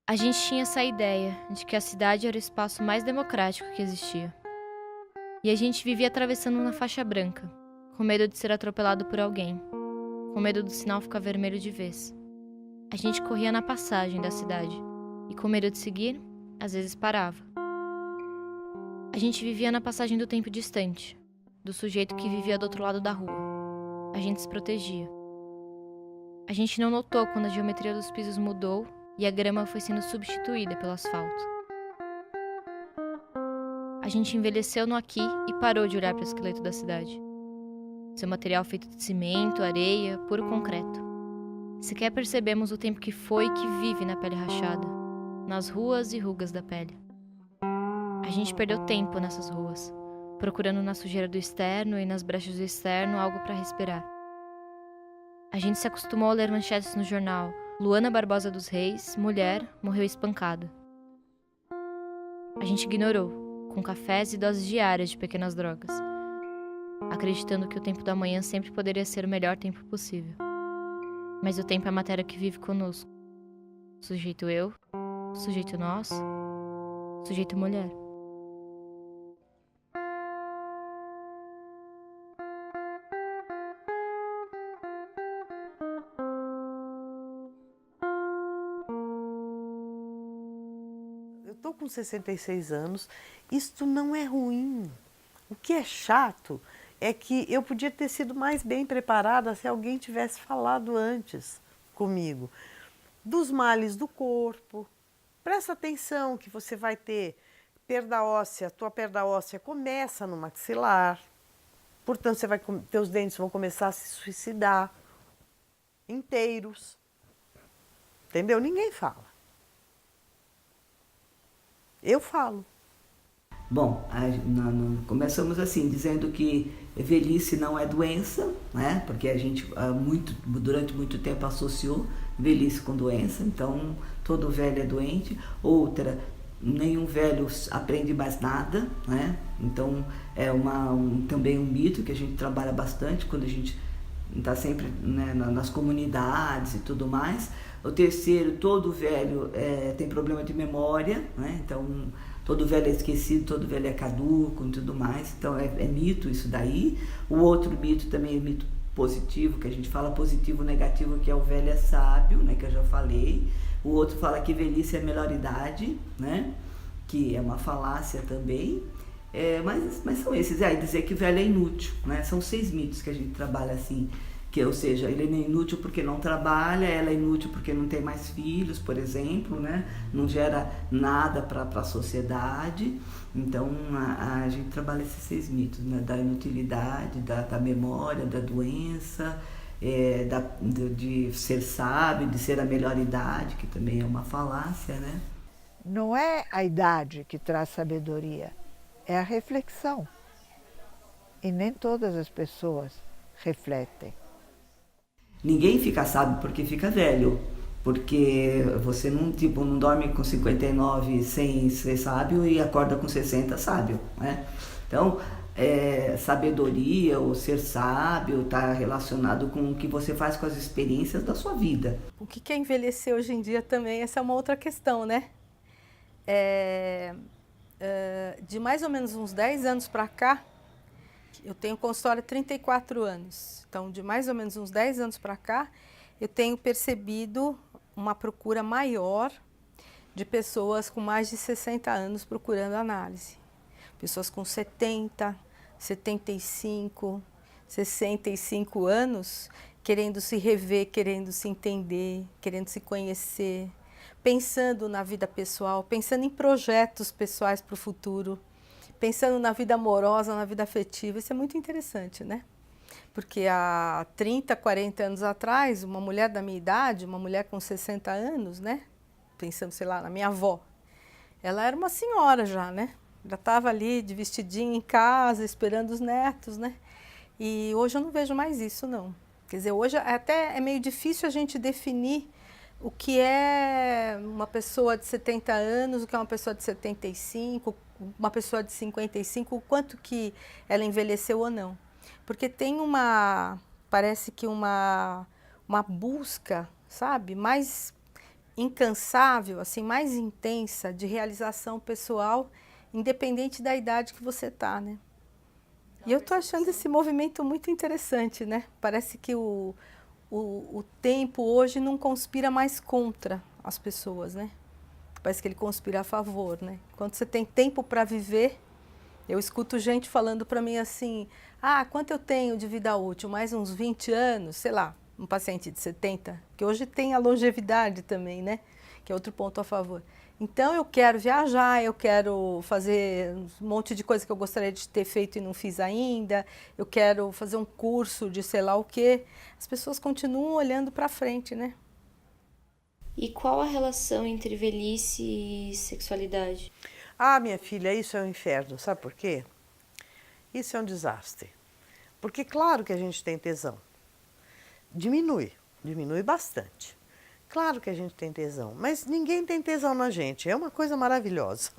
A gente tinha essa ideia de que a cidade era o espaço mais democrático que existia. E a gente vivia atravessando na faixa branca, com medo de ser atropelado por alguém, com medo do sinal ficar vermelho de vez. A gente corria na passagem da cidade e, com medo de seguir, às vezes parava. A gente vivia na passagem do tempo distante, do sujeito que vivia do outro lado da rua. A gente se protegia. A gente não notou quando a geometria dos pisos mudou e a grama foi sendo substituída pelo asfalto. A gente envelheceu no aqui e parou de olhar para o esqueleto da cidade. Seu material feito de cimento, areia, puro concreto. Sequer percebemos o tempo que foi e que vive na pele rachada, nas ruas e rugas da pele. A gente perdeu tempo nessas ruas, procurando na sujeira do externo e nas brechas do externo algo para respirar. A gente se acostumou a ler manchetes no jornal: Luana Barbosa dos Reis, mulher, morreu espancada. A gente ignorou, com cafés e doses diárias de pequenas drogas, acreditando que o tempo da manhã sempre poderia ser o melhor tempo possível. Mas o tempo é a matéria que vive conosco. Sujeito eu, sujeito nós, sujeito mulher. Eu estou com 66 anos, isto não é ruim. O que é chato é que eu podia ter sido mais bem preparada se alguém tivesse falado antes comigo. Dos males do corpo. Presta atenção que você vai ter perda óssea, tua perda óssea começa no maxilar. Portanto, teus dentes vão começar a se suicidar inteiros. Entendeu? Ninguém fala. Eu falo. Bom, começamos assim, dizendo que velhice não é doença, né? Porque a gente durante muito tempo associou velhice com doença, então todo velho é doente. Outra, nenhum velho aprende mais nada, né? Então é também um mito que a gente trabalha bastante quando a gente está sempre, né, nas comunidades e tudo mais. O terceiro, todo velho tem problema de memória, né? Então todo velho é esquecido, todo velho é caduco e tudo mais. Então é mito isso daí. O outro mito também é mito positivo, que a gente fala positivo, negativo, que é o velho é sábio, né, que eu já falei. O outro fala que velhice é a melhor idade, né, que é uma falácia também. Mas são esses. Aí dizer que velho é inútil, né? São 6 mitos que a gente trabalha assim. Ou seja, ele é inútil porque não trabalha, ela é inútil porque não tem mais filhos, por exemplo, né? Não gera nada para a sociedade. Então a gente trabalha esses 6 mitos, né? Da inutilidade, da memória, da doença, de ser sábio, de ser a melhor idade, que também é uma falácia, né? Não é a idade que traz sabedoria, é a reflexão. E nem todas as pessoas refletem. Ninguém fica sábio porque fica velho. Porque você não dorme com 59 sem ser sábio e acorda com 60 sábio, né? Então, sabedoria ou ser sábio está relacionado com o que você faz com as experiências da sua vida. O que é envelhecer hoje em dia também, essa é uma outra questão, né? De mais ou menos uns 10 anos para cá, eu tenho consultório há 34 anos. Então, de mais ou menos uns 10 anos para cá, eu tenho percebido uma procura maior de pessoas com mais de 60 anos procurando análise. Pessoas com 70, 75, 65 anos querendo se rever, querendo se entender, querendo se conhecer, pensando na vida pessoal, pensando em projetos pessoais para o futuro, pensando na vida amorosa, na vida afetiva. Isso é muito interessante, né? Porque há 30, 40 anos atrás, uma mulher da minha idade, uma mulher com 60 anos, né? Pensando, sei lá, na minha avó, ela era uma senhora já, né? Já estava ali de vestidinho em casa, esperando os netos, né? E hoje eu não vejo mais isso, não. Quer dizer, hoje até é meio difícil a gente definir o que é uma pessoa de 70 anos, o que é uma pessoa de 75, uma pessoa de 55, o quanto que ela envelheceu ou não. Porque tem parece que uma busca, sabe, mais incansável, assim, mais intensa de realização pessoal, independente da idade que você está, né? E eu estou achando esse movimento muito interessante, né? Parece que o tempo hoje não conspira mais contra as pessoas, né? Parece que ele conspira a favor, né? Quando você tem tempo para viver, eu escuto gente falando para mim assim, quanto eu tenho de vida útil? Mais uns 20 anos, sei lá, um paciente de 70, que hoje tem a longevidade também, né? Que é outro ponto a favor. Então eu quero viajar, eu quero fazer um monte de coisa que eu gostaria de ter feito e não fiz ainda, eu quero fazer um curso de sei lá o quê. As pessoas continuam olhando para frente, né? E qual a relação entre velhice e sexualidade? Minha filha, isso é um inferno, sabe por quê? Isso é um desastre. Porque claro que a gente tem tesão. Diminui bastante. Claro que a gente tem tesão, mas ninguém tem tesão na gente. É uma coisa maravilhosa.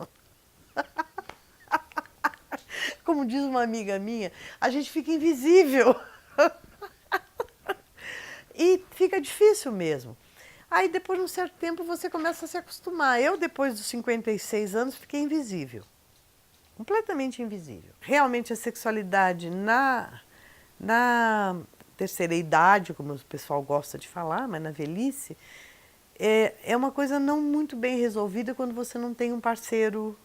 Como diz uma amiga minha, a gente fica invisível. E fica difícil mesmo. Aí depois de um certo tempo você começa a se acostumar. Eu, depois dos 56 anos, fiquei invisível. Completamente invisível. Realmente a sexualidade na terceira idade, como o pessoal gosta de falar, mas na velhice, é uma coisa não muito bem resolvida quando você não tem um parceiro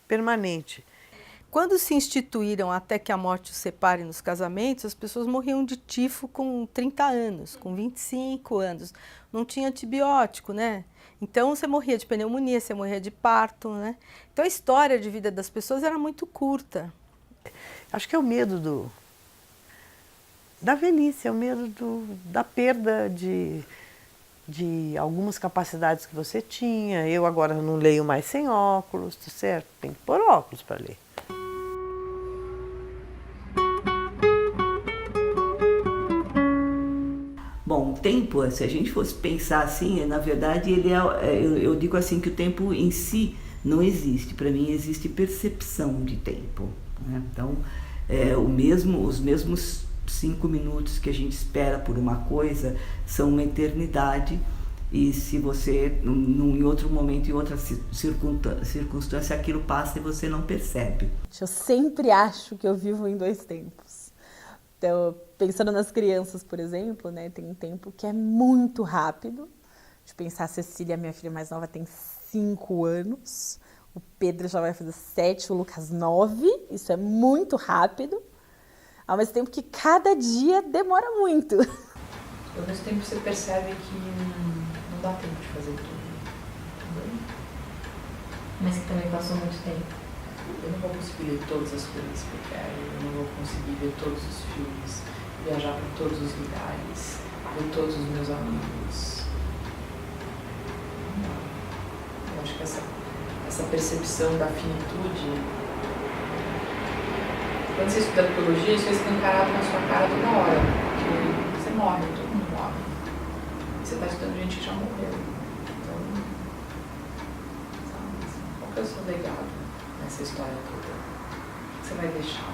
permanente. Quando se instituíram até que a morte os separe nos casamentos, as pessoas morriam de tifo com 30 anos, com 25 anos. Não tinha antibiótico, né? Então você morria de pneumonia, você morria de parto, né? Então a história de vida das pessoas era muito curta. Acho que é o medo da velhice, é o medo da perda de algumas capacidades que você tinha. Eu agora não leio mais sem óculos, tá certo? Tem que pôr óculos para ler. Bom, o tempo, se a gente fosse pensar assim, na verdade, eu digo assim que o tempo em si não existe. Para mim, existe percepção de tempo, né? Então, os mesmos 5 minutos que a gente espera por uma coisa são uma eternidade. E se você, em outro momento, em outra circunstância, aquilo passa e você não percebe. Eu sempre acho que eu vivo em 2 tempos. Então, pensando nas crianças, por exemplo, né, tem um tempo que é muito rápido. De pensar, a Cecília, minha filha mais nova, tem 5 anos. O Pedro já vai fazer 7, o Lucas 9. Isso é muito rápido. Ao mesmo tempo que cada dia demora muito. Ao mesmo tempo você percebe que não dá tempo de fazer tudo. Entendeu? Mas que também passou muito tempo. Eu não vou conseguir ler todas as coisas que eu quero, eu não vou conseguir ver todos os filmes, viajar para todos os lugares, ver todos os meus amigos. Não. Eu acho que essa percepção da finitude, quando você estuda arqueologia, isso é escancarado na sua cara toda hora, porque você morre, todo mundo morre. E você está estudando gente que já morreu. Então, sabe, qual que é o seu legado nessa história toda? O que você vai deixar?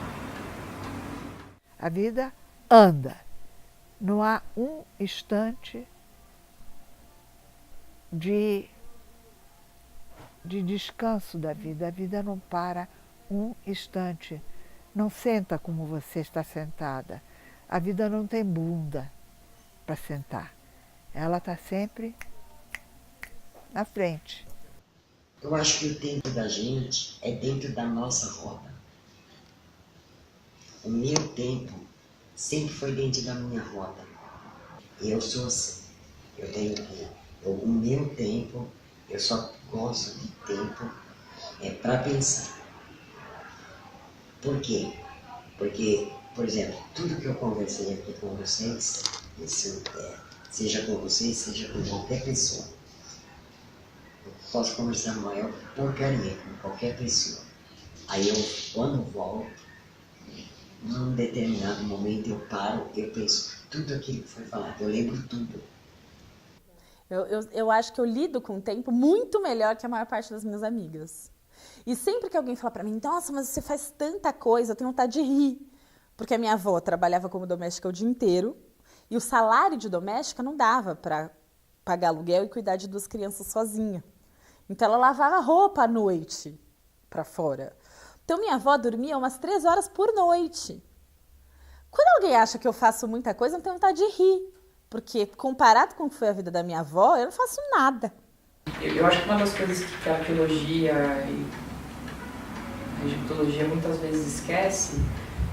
A vida anda. Não há um instante de descanso da vida. A vida não para um instante. Não senta como você está sentada. A vida não tem bunda para sentar. Ela está sempre na frente. Eu acho que o tempo da gente é dentro da nossa roda. O meu tempo sempre foi dentro da minha roda. Eu sou assim. O meu tempo, eu só gosto de tempo para pensar. Por quê? Porque, por exemplo, tudo que eu conversei aqui com vocês, seja com vocês, seja com qualquer pessoa, eu posso conversar a maior porcaria com qualquer pessoa. Aí eu, quando volto, num determinado momento eu paro, eu penso tudo aquilo que foi falado, eu lembro tudo. Eu acho que eu lido com o tempo muito melhor que a maior parte das minhas amigas. E sempre que alguém fala pra mim, nossa, mas você faz tanta coisa, eu tenho vontade de rir. Porque a minha avó trabalhava como doméstica o dia inteiro e o salário de doméstica não dava para pagar aluguel e cuidar de 2 crianças sozinha. Então ela lavava roupa à noite para fora. Então minha avó dormia umas 3 horas por noite. Quando alguém acha que eu faço muita coisa, eu tenho vontade de rir. Porque comparado com o que foi a vida da minha avó, eu não faço nada. Eu acho que uma das coisas que a arqueologia e a egiptologia muitas vezes esquece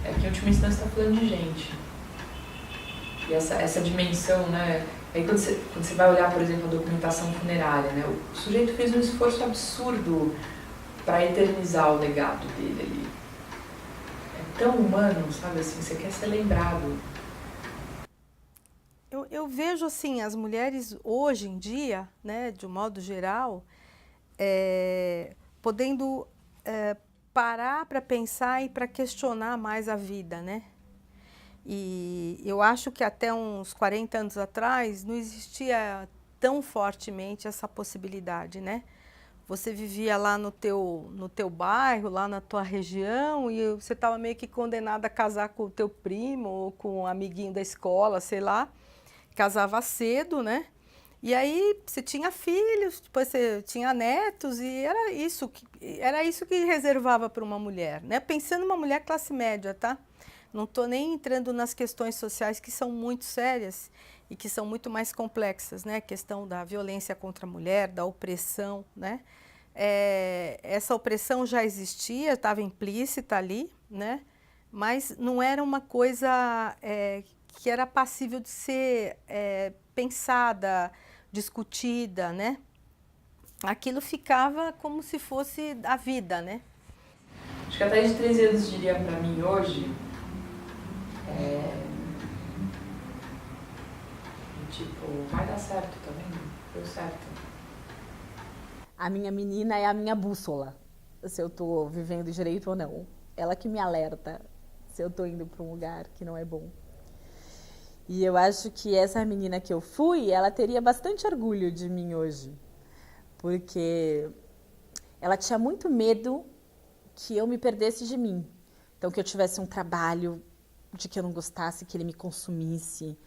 é que em última instância está falando de gente. E essa dimensão, né? Aí quando você vai olhar, por exemplo, a documentação funerária, né? O sujeito fez um esforço absurdo para eternizar o legado dele ali. É tão humano, sabe assim, você quer ser lembrado. Eu vejo assim, as mulheres hoje em dia, né, de um modo geral, podendo parar para pensar e para questionar mais a vida, né? E eu acho que até uns 40 anos atrás não existia tão fortemente essa possibilidade, né? Você vivia lá no teu bairro, lá na tua região, e você estava meio que condenada a casar com o teu primo ou com um amiguinho da escola, sei lá. Casava cedo, né? E aí você tinha filhos, depois você tinha netos, e era isso que reservava para uma mulher, né? Pensando numa mulher classe média, tá? Não estou nem entrando nas questões sociais que são muito sérias e que são muito mais complexas, né? A questão da violência contra a mulher, da opressão, né? Essa opressão já existia, estava implícita ali, né? Mas não era uma coisa que era passível de ser pensada, discutida, né? Aquilo ficava como se fosse a vida, né? Acho que até de 13 anos diria para mim hoje, tipo, vai dar certo também, deu certo. A minha menina é a minha bússola, se eu estou vivendo direito ou não. Ela que me alerta se eu estou indo para um lugar que não é bom. E eu acho que essa menina que eu fui, ela teria bastante orgulho de mim hoje. Porque ela tinha muito medo que eu me perdesse de mim. Então, que eu tivesse um trabalho de que eu não gostasse, que ele me consumisse,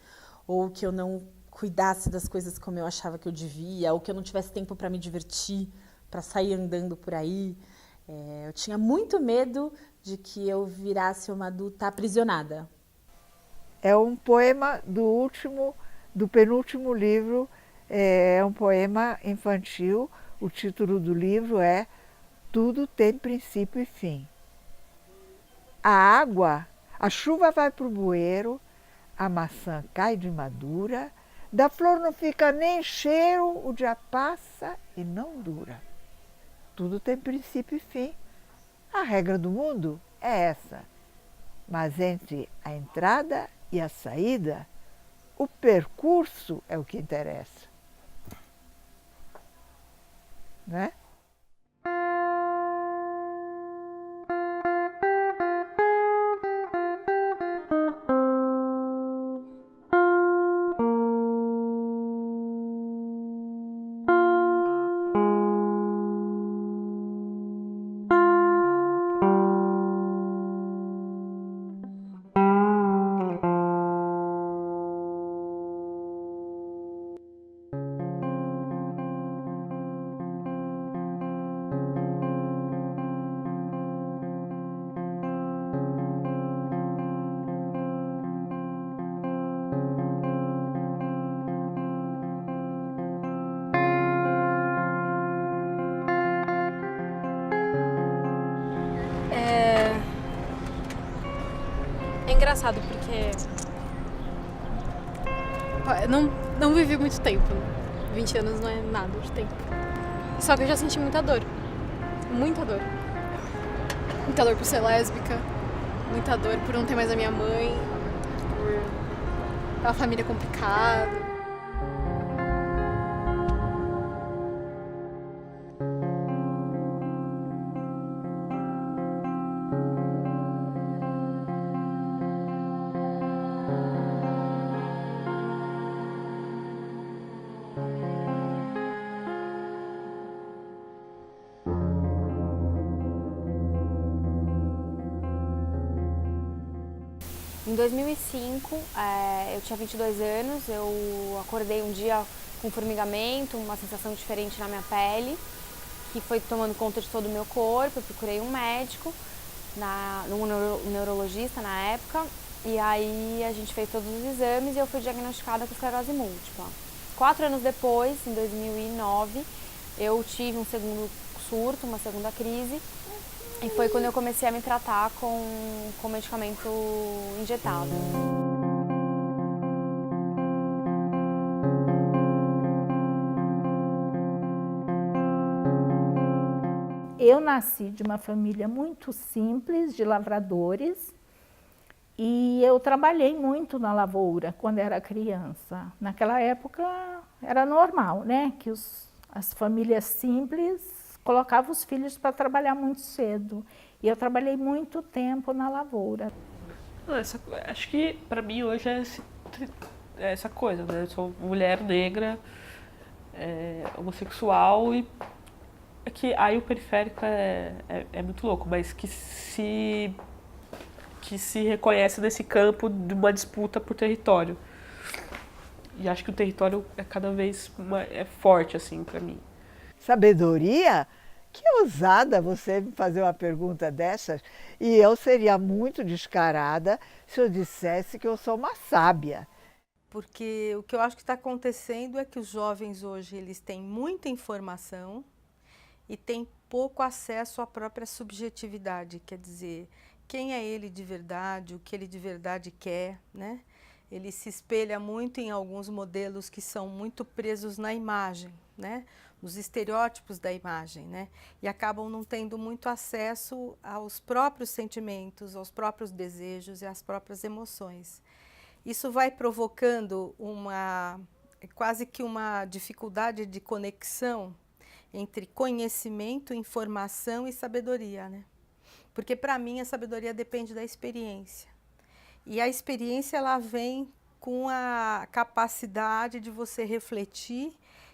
ou que eu não cuidasse das coisas como eu achava que eu devia, ou que eu não tivesse tempo para me divertir, para sair andando por aí. Eu tinha muito medo de que eu virasse uma adulta aprisionada. É um poema do penúltimo livro, é um poema infantil. O título do livro é Tudo tem princípio e fim. A chuva vai para o bueiro, a maçã cai de madura, da flor não fica nem cheiro, o dia passa e não dura. Tudo tem princípio e fim. A regra do mundo é essa. Mas entre a entrada e a saída, o percurso é o que interessa. Né? É engraçado porque eu não vivi muito tempo, 20 anos não é nada de tempo. Só que eu já senti muita dor, muita dor. Muita dor por ser lésbica, muita dor por não ter mais a minha mãe, por uma família complicada. Em 2005, eu tinha 22 anos, eu acordei um dia com formigamento, uma sensação diferente na minha pele, que foi tomando conta de todo o meu corpo. Eu procurei um médico, um neurologista na época, e aí a gente fez todos os exames e eu fui diagnosticada com esclerose múltipla. 4 anos depois, em 2009, eu tive um segundo surto, uma segunda crise, e foi quando eu comecei a me tratar com medicamento injetável. Eu nasci de uma família muito simples, de lavradores, e eu trabalhei muito na lavoura quando era criança. Naquela época era normal, né, que as famílias simples colocavam os filhos para trabalhar muito cedo. E eu trabalhei muito tempo na lavoura. Acho que para mim hoje é essa coisa, né? Eu sou mulher negra, homossexual, e que aí o periférico é muito louco, mas que se reconhece nesse campo de uma disputa por território. E acho que o território é cada vez forte, assim, para mim. Sabedoria? Que ousada você me fazer uma pergunta dessas. E eu seria muito descarada se eu dissesse que eu sou uma sábia. Porque o que eu acho que está acontecendo é que os jovens hoje eles têm muita informação e têm pouco acesso à própria subjetividade, quer dizer, quem é ele de verdade, o que ele de verdade quer, né? Ele se espelha muito em alguns modelos que são muito presos na imagem, né? Nos estereótipos da imagem, né? E acabam não tendo muito acesso aos próprios sentimentos, aos próprios desejos e às próprias emoções. Isso vai provocando quase que uma dificuldade de conexão entre conhecimento, informação e sabedoria, né? Porque para mim a sabedoria depende da experiência. E a experiência ela vem com a capacidade de você refletir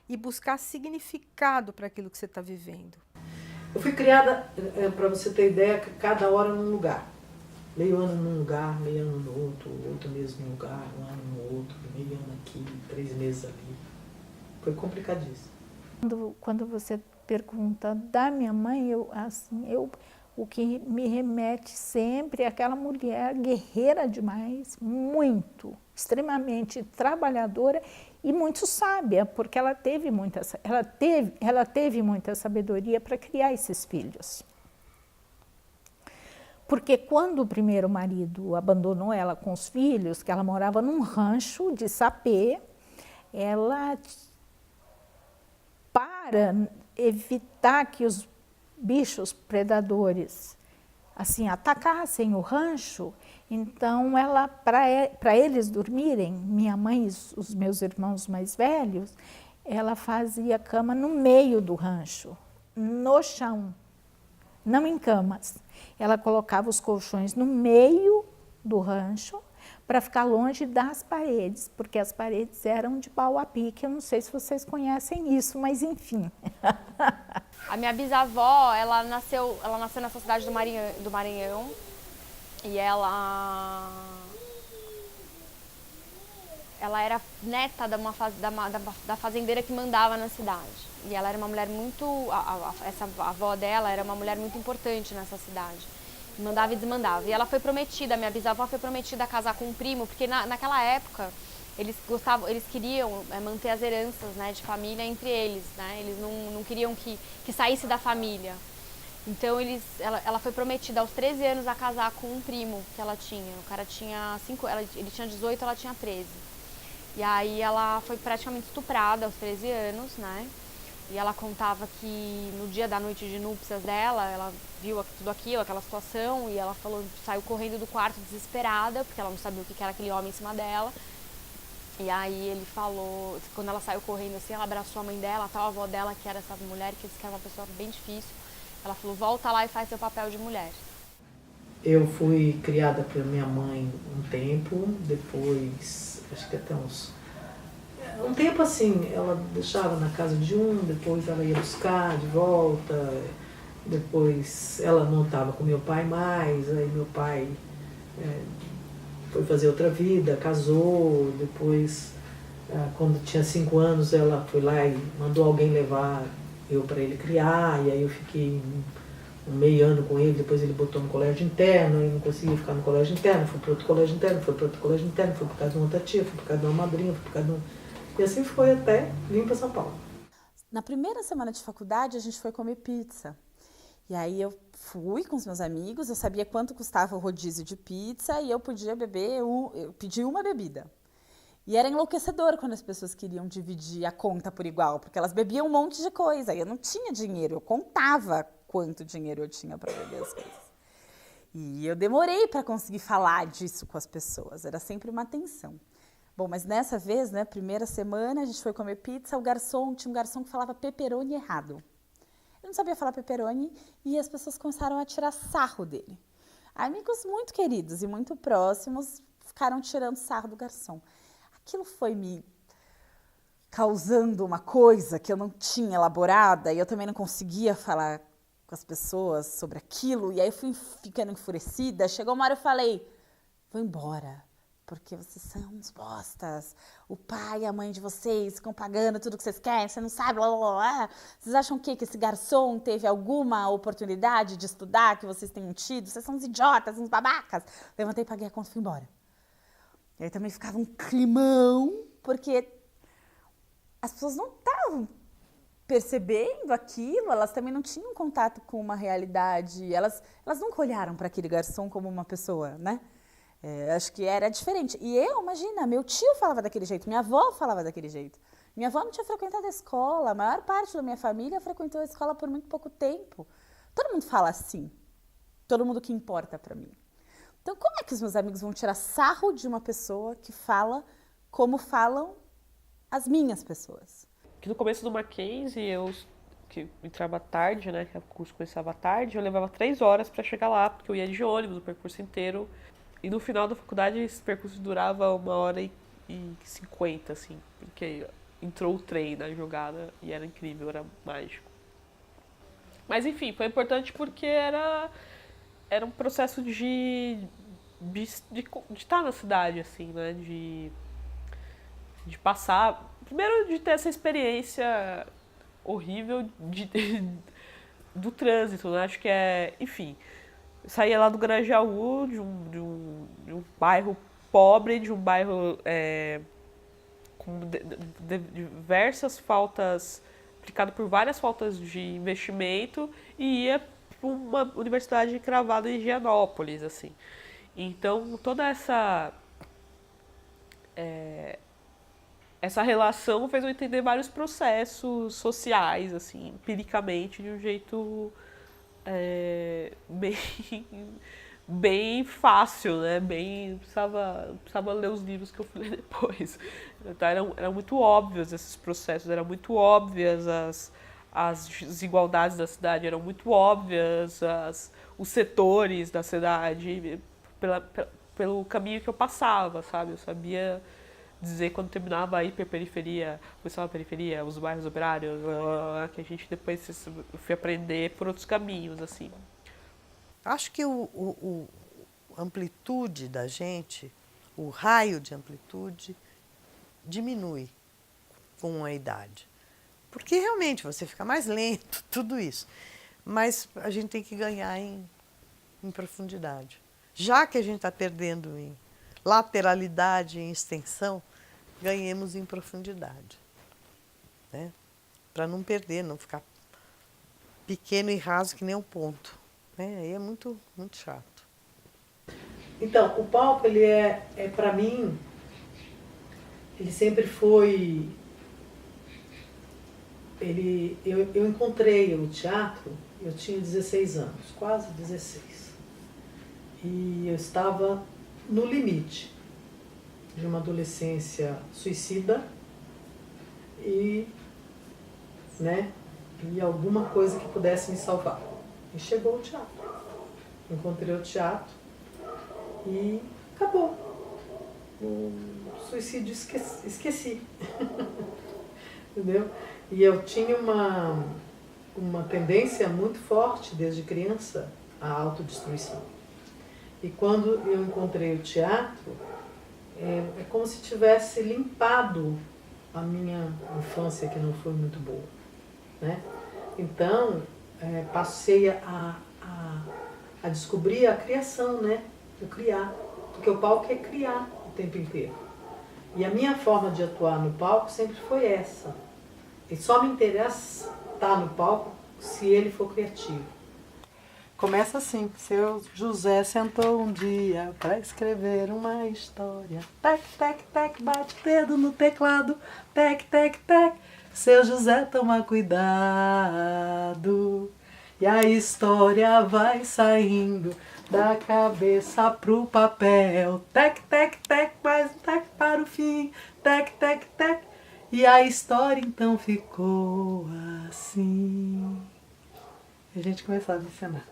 e buscar significado para aquilo que você está vivendo. Eu fui criada, para você ter ideia, cada hora num lugar. Meio ano num lugar, meio ano no outro mês num lugar, um ano no outro, meio ano aqui, 3 meses ali. Foi complicadíssimo. Quando você pergunta da minha mãe, o que me remete sempre é aquela mulher guerreira demais, extremamente trabalhadora e muito sábia, porque ela teve muita sabedoria para criar esses filhos. Porque quando o primeiro marido abandonou ela com os filhos, que ela morava num rancho de sapê, ela, para evitar que os bichos predadores assim atacassem o rancho, então ela, para eles dormirem, minha mãe e os meus irmãos mais velhos, ela fazia cama no meio do rancho, no chão, não em camas. Ela colocava os colchões no meio do rancho para ficar longe das paredes, porque as paredes eram de pau a pique. Eu não sei se vocês conhecem isso, mas enfim. A minha bisavó, ela nasceu nessa cidade do Maranhão e ela era neta da fazendeira que mandava na cidade. E ela era uma mulher muito... essa avó dela era uma mulher muito importante nessa cidade. Mandava e desmandava. E ela foi prometida, minha bisavó foi prometida a casar com um primo, porque naquela época eles queriam manter as heranças, né, de família entre eles, né? Eles não queriam que saísse da família. Então ela foi prometida aos 13 anos a casar com um primo que ela tinha. O cara tinha ele tinha 18, ela tinha 13. E aí ela foi praticamente estuprada aos 13 anos, né? E ela contava que no dia da noite de núpcias dela, ela viu tudo aquilo, aquela situação, e ela saiu correndo do quarto desesperada, porque ela não sabia o que era aquele homem em cima dela. E aí ele falou, quando ela saiu correndo assim, ela abraçou a mãe dela, a tal avó dela, que era essa mulher, que disse que era uma pessoa bem difícil. Ela falou, volta lá e faz seu papel de mulher. Eu fui criada pela minha mãe um tempo, depois, acho que até um tempo assim, ela deixava na casa de um, depois ela ia buscar de volta, depois ela não estava com meu pai mais, aí meu pai foi fazer outra vida, casou, depois Quando tinha 5 anos, ela foi lá e mandou alguém levar eu para ele criar, e aí eu fiquei um meio ano com ele, depois ele botou no colégio interno, eu não conseguia ficar no colégio interno, fui para outro colégio interno, fui para outro colégio interno, fui por causa de uma outra tia, fui por causa de uma madrinha, fui por causa de um... E assim foi até vir para São Paulo. Na primeira semana de faculdade, a gente foi comer pizza. E aí eu fui com os meus amigos, eu sabia quanto custava o rodízio de pizza e eu podia beber, eu pedi uma bebida. E era enlouquecedor quando as pessoas queriam dividir a conta por igual, porque elas bebiam um monte de coisa. E eu não tinha dinheiro, eu contava quanto dinheiro eu tinha para beber as coisas. E eu demorei para conseguir falar disso com as pessoas, era sempre uma tensão. Bom, mas nessa vez, né, primeira semana, a gente foi comer pizza, tinha um garçom que falava pepperoni errado. Eu não sabia falar pepperoni e as pessoas começaram a tirar sarro dele. Amigos muito queridos e muito próximos ficaram tirando sarro do garçom. Aquilo foi me causando uma coisa que eu não tinha elaborada e eu também não conseguia falar com as pessoas sobre aquilo. E aí eu fui ficando enfurecida. Chegou uma hora eu falei, vou embora, porque vocês são uns bostas. O pai e a mãe de vocês ficam pagando tudo que vocês querem, você não sabe, blá, blá, blá. Vocês acham que esse garçom teve alguma oportunidade de estudar que vocês tenham tido? Vocês são uns idiotas, uns babacas. Levantei, paguei a conta e fui embora. E aí também ficava um climão, porque as pessoas não estavam percebendo aquilo, elas também não tinham contato com uma realidade, elas nunca olharam para aquele garçom como uma pessoa, né? Acho que era diferente. E eu, imagina, meu tio falava daquele jeito, minha avó falava daquele jeito. Minha avó não tinha frequentado a escola, a maior parte da minha família frequentou a escola por muito pouco tempo. Todo mundo fala assim, todo mundo que importa para mim. Então, como é que os meus amigos vão tirar sarro de uma pessoa que fala como falam as minhas pessoas? Que no começo do Mackenzie, que entrava tarde, né, que o curso começava tarde, eu levava 3 horas para chegar lá, porque eu ia de ônibus o percurso inteiro. E no final da faculdade, esse percurso durava 1h50, assim, porque entrou o trem na jogada e era incrível, era mágico. Mas, enfim, foi importante porque era um processo de estar na cidade, assim, né? De passar... Primeiro, de ter essa experiência horrível do trânsito, né? Acho que enfim, eu saía lá do Grajaú, de um bairro pobre, de um bairro com diversas faltas, aplicado por várias faltas de investimento, e ia para uma universidade encravada em Higienópolis, assim. Então, toda essa relação fez eu entender vários processos sociais, assim, empiricamente, de um jeito bem fácil, né? Precisava ler os livros que eu fui ler depois. Então, eram muito óbvios esses processos, eram muito óbvias as desigualdades da cidade, eram muito óbvias os setores da cidade pelo caminho que eu passava, sabe? Eu sabia dizer quando terminava a hiperperiferia, começava a periferia, os bairros operários, que a gente depois foi aprender por outros caminhos, assim. Acho que a amplitude da gente, o raio de amplitude, diminui com a idade. Porque realmente você fica mais lento, tudo isso. Mas a gente tem que ganhar em profundidade. Já que a gente está perdendo em lateralidade, em extensão, ganhemos em profundidade, né? Para não perder, não ficar pequeno e raso que nem um ponto, né? Aí é muito, muito chato. Então, o palco, ele para mim, ele sempre foi... Eu encontrei o teatro, eu tinha 16 anos, quase 16. E eu estava no limite de uma adolescência suicida e alguma coisa que pudesse me salvar. E chegou o teatro. Encontrei o teatro e acabou. O suicídio esqueci. Entendeu? E eu tinha uma tendência muito forte desde criança à autodestruição. E quando eu encontrei o teatro, é como se tivesse limpado a minha infância que não foi muito boa, né? Então, passei a descobrir a criação, né? O criar. Porque o palco é criar o tempo inteiro. E a minha forma de atuar no palco sempre foi essa. E só me interessa estar no palco se ele for criativo. Começa assim: seu José sentou um dia para escrever uma história. Tec, tec, tec, bate o dedo no teclado. Tec, tec, tec, seu José toma cuidado. E a história vai saindo da cabeça pro papel. Tec, tec, tec, mais um tec para o fim. Tec, tec, tec. E a história então ficou assim. E a gente começava a encenar.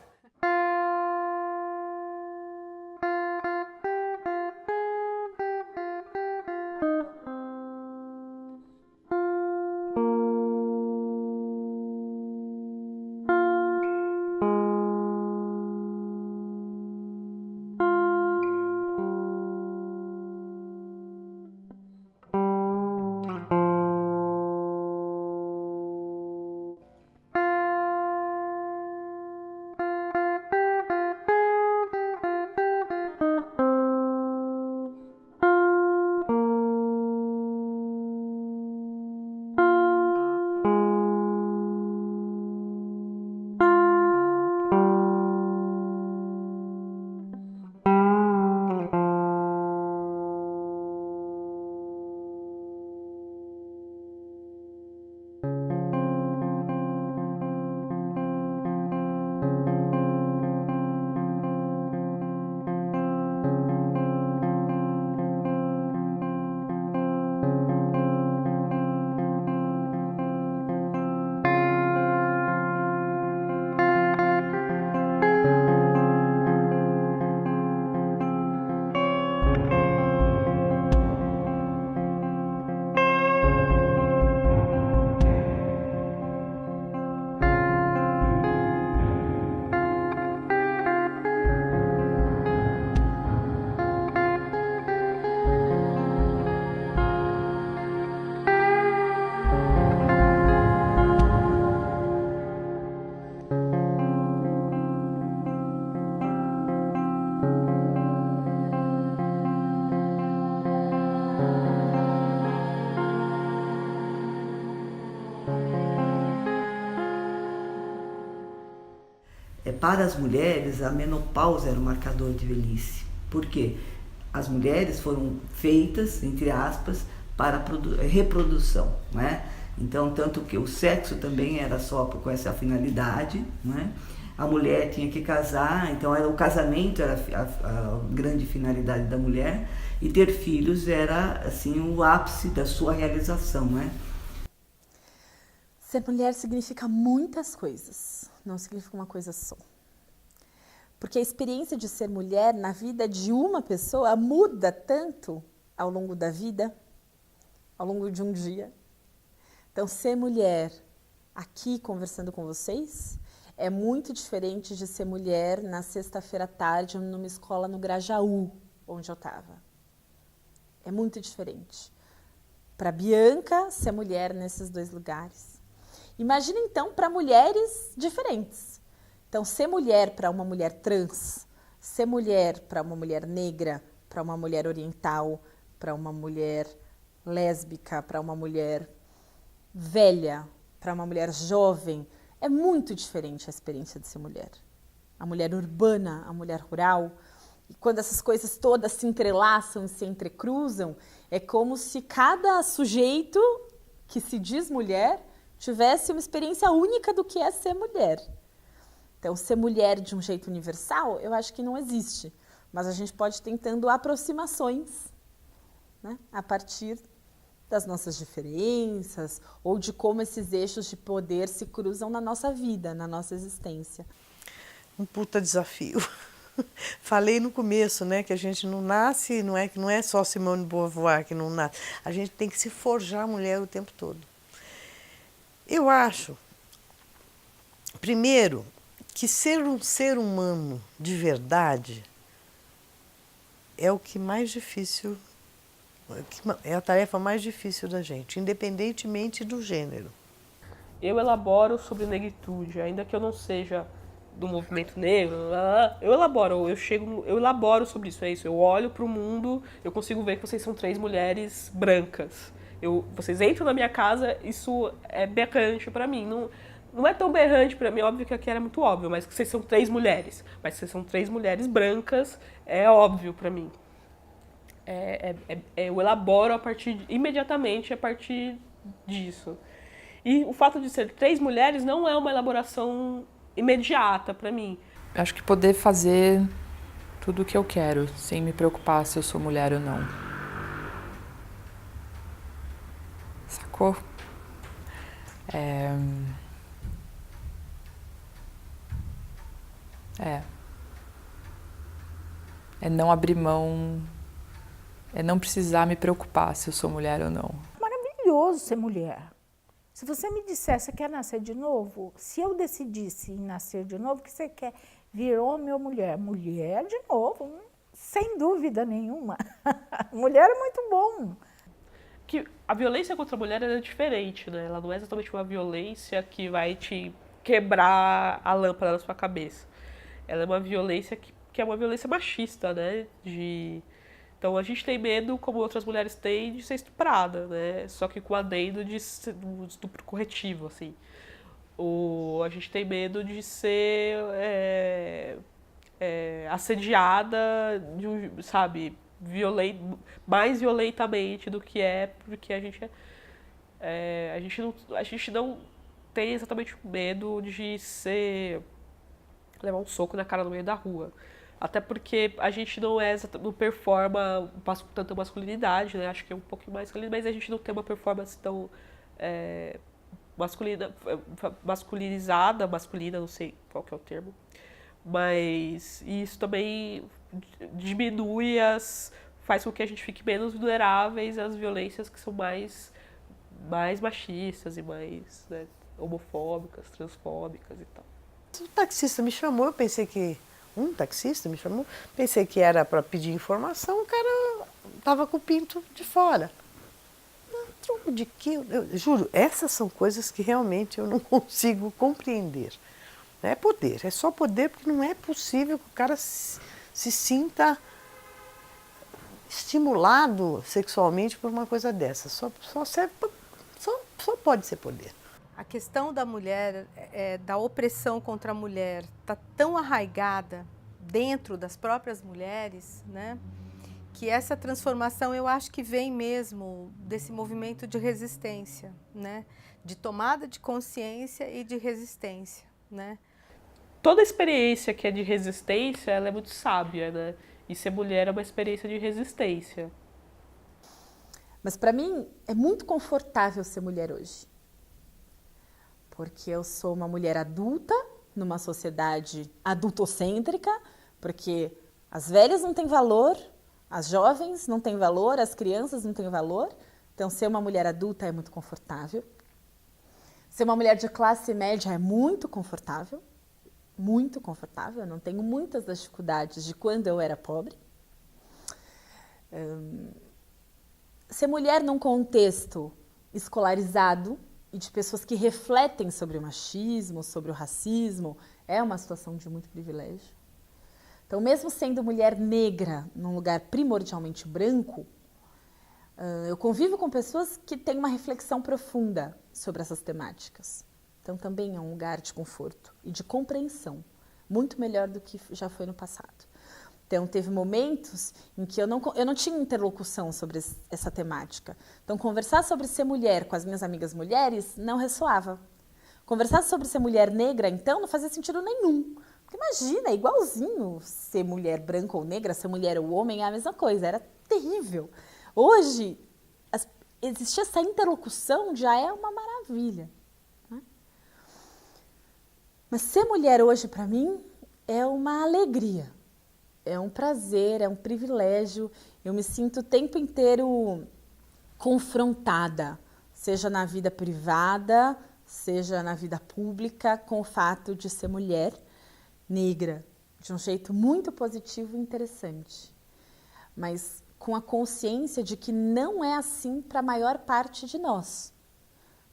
Para as mulheres, a menopausa era um marcador de velhice. Por quê? As mulheres foram feitas, entre aspas, para reprodução, né? Então, tanto que o sexo também era só com essa finalidade, né? A mulher tinha que casar, então o casamento era a grande finalidade da mulher, e ter filhos era, assim, o ápice da sua realização, né? Ser mulher significa muitas coisas, não significa uma coisa só. Porque a experiência de ser mulher na vida de uma pessoa muda tanto ao longo da vida, ao longo de um dia. Então, ser mulher aqui conversando com vocês é muito diferente de ser mulher na sexta-feira à tarde numa escola no Grajaú, onde eu estava. É muito diferente. Para Bianca, ser mulher nesses dois lugares. Imagina então para mulheres diferentes. Então, ser mulher para uma mulher trans, ser mulher para uma mulher negra, para uma mulher oriental, para uma mulher lésbica, para uma mulher velha, para uma mulher jovem, é muito diferente a experiência de ser mulher. A mulher urbana, a mulher rural. E quando essas coisas todas se entrelaçam e se entrecruzam, é como se cada sujeito que se diz mulher tivesse uma experiência única do que é ser mulher. Então, ser mulher de um jeito universal, eu acho que não existe. Mas a gente pode ir tentando aproximações, né, a partir das nossas diferenças ou de como esses eixos de poder se cruzam na nossa vida, na nossa existência. Um puta desafio. Falei no começo, né, que a gente não nasce, não é só Simone de Beauvoir que não nasce. A gente tem que se forjar mulher o tempo todo. Eu acho, primeiro, que ser um ser humano de verdade é o que mais difícil É a tarefa mais difícil da gente, independentemente do gênero. Eu elaboro sobre negritude, ainda que eu não seja do movimento negro, eu elaboro sobre isso, é isso. Eu olho para o mundo, eu consigo ver que vocês são 3 mulheres brancas. Vocês entram na minha casa, isso é berrante para mim. Não é tão berrante para mim, óbvio que aqui era muito óbvio, mas que vocês são 3 mulheres. Mas que vocês são 3 mulheres brancas, é óbvio para mim. Eu elaboro imediatamente a partir disso. E o fato de ser 3 mulheres não é uma elaboração imediata para mim. Acho que poder fazer tudo o que eu quero, sem me preocupar se eu sou mulher ou não. Sacou? É não abrir mão, é não precisar me preocupar se eu sou mulher ou não. Maravilhoso ser mulher. Se você me dissesse que quer nascer de novo, se eu decidisse em nascer de novo, o que você quer? Vir homem ou mulher? Mulher de novo, sem dúvida nenhuma. Mulher é muito bom. Que a violência contra a mulher é diferente, né? Ela não é exatamente uma violência que vai te quebrar a lâmpada na sua cabeça. Ela é uma violência que é uma violência machista, né? Então a gente tem medo, como outras mulheres têm, de ser estuprada, né? Só que com adendo de um estupro corretivo, assim. A gente tem medo de ser assediada, sabe, mais violentamente do que porque a gente não tem exatamente medo de levar um soco na cara no meio da rua. Até porque a gente não performa tanta masculinidade, né? Acho que é um pouquinho mais masculino, mas a gente não tem uma performance tão masculinizada, não sei qual que é o termo. Mas isso também faz com que a gente fique menos vulneráveis às violências que são mais machistas e mais, né, homofóbicas, transfóbicas e tal. O taxista me chamou, eu pensei que... Um taxista me chamou, pensei que era para pedir informação, o cara estava com o pinto de fora. Troco de quê? Eu juro, essas são coisas que realmente eu não consigo compreender. É poder, é só poder, porque não é possível que o cara se sinta estimulado sexualmente por uma coisa dessa. Só pode ser poder. A questão da mulher, da opressão contra a mulher, está tão arraigada dentro das próprias mulheres, né, que essa transformação eu acho que vem mesmo desse movimento de resistência, né, de tomada de consciência e de resistência, né. Toda experiência que é de resistência, ela é muito sábia, né, e ser mulher é uma experiência de resistência. Mas para mim é muito confortável ser mulher hoje. Porque eu sou uma mulher adulta, numa sociedade adultocêntrica, porque as velhas não têm valor, as jovens não têm valor, as crianças não têm valor. Então, ser uma mulher adulta é muito confortável. Ser uma mulher de classe média é muito confortável. Muito confortável. Eu não tenho muitas das dificuldades de quando eu era pobre. Ser mulher num contexto escolarizado, e de pessoas que refletem sobre o machismo, sobre o racismo, é uma situação de muito privilégio. Então, mesmo sendo mulher negra num lugar primordialmente branco, eu convivo com pessoas que têm uma reflexão profunda sobre essas temáticas. Então, também é um lugar de conforto e de compreensão, muito melhor do que já foi no passado. Então, teve momentos em que eu não tinha interlocução sobre essa temática. Então, conversar sobre ser mulher com as minhas amigas mulheres não ressoava. Conversar sobre ser mulher negra, então, não fazia sentido nenhum. Porque imagina, é igualzinho ser mulher branca ou negra, ser mulher ou homem, é a mesma coisa, era terrível. Hoje, existir essa interlocução já é uma maravilha. Né? Mas ser mulher hoje, para mim, é uma alegria. É um prazer, é um privilégio. Eu me sinto o tempo inteiro confrontada, seja na vida privada, seja na vida pública, com o fato de ser mulher negra, de um jeito muito positivo e interessante. Mas com a consciência de que não é assim para a maior parte de nós.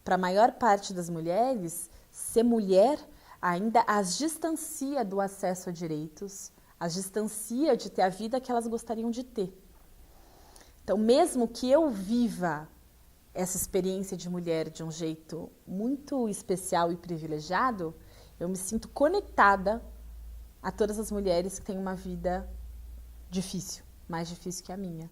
Para a maior parte das mulheres, ser mulher ainda as distancia do acesso a direitos, as distancia de ter a vida que elas gostariam de ter. Então, mesmo que eu viva essa experiência de mulher de um jeito muito especial e privilegiado, eu me sinto conectada a todas as mulheres que têm uma vida difícil, mais difícil que a minha.